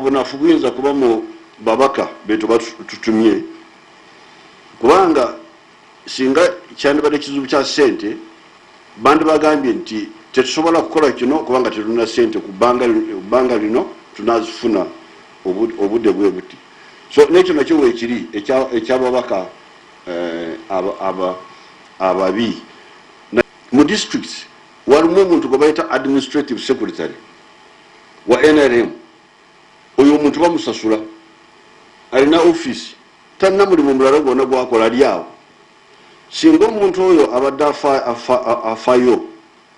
obunafu buyinza kuba mu babaka beto batutumye kubanga singa kyandibadde kizibu kya ssente bandi bagambye nti tetusobola kukola kino kubanga tetulina ssente ku bbanga lino tunazifuna obudde bwe buti. So nekyo nakyo weekiri ekyababaka ababi mu districts walimu omuntu gwe bayita administrative secretary wa NRM. Oyo omuntu bamusasula alina office tanna mulimu mulala gwonna gwakola ali awo. Singa omuntu oyo abadde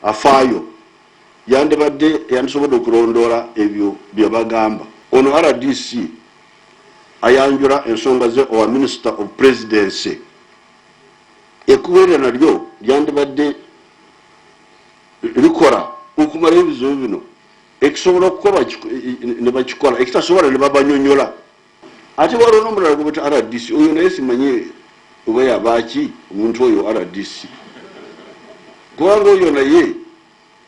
afaayo yandisobodde okulondoola ebyo bye bagamba. Ono RDC ayanjula ensonga ze owa Minister of Presidency. Ekubeera nalyo lyandibadde likola okumala ebizibu bino ekisobola okukola ne bakikola ekitasobola ne babanyonyola. Ate waliwo n'omulala gwe bata RDC oyo naye simanyi oba yabaaki omuntu oyo RDC kubanga oyo naye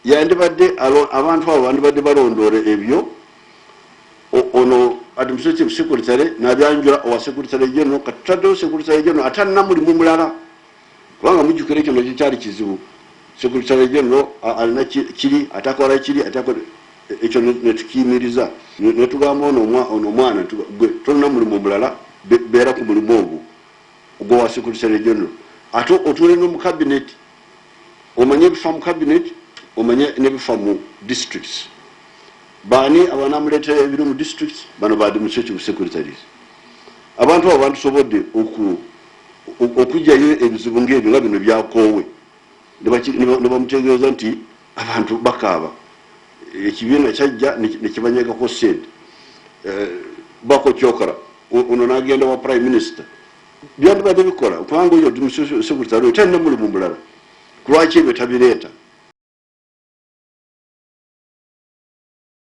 yandibadde abantu abo bandibadde balondoole ebyo. Ono administrative secretary nabyanjula owa secretary general katutaddewo secretary general atanna mulimu mulala kubanga mujjukira ekyo nakyo kyali kizibu. Secretary general alina kiri atakola kiri atakola ekyo netukiyimiriza netugamba ono omwana tolina mulimu mulala beera ku mulimu ogwo ogwa secretary general. Ate otuule no mu cabinet omanye ebifa mu cabinet omanye nebifa mu districts. Bani abanamuleetera ebiri mu districts bano ba administrative secretaries. Abantu abo bantusobodde okujjayo ebizibu ng'ebyo nga bino byakoowe ne bamutegeeza nti abantu bakaaba ekibiina kyajja nekibanyegako ssente bako kyokara ono n'agenda wa prime minister byandibadde bikola kubanga oyo administrative secretary oyo talina mulimu mulala. Lwaki ebyo tabireeta?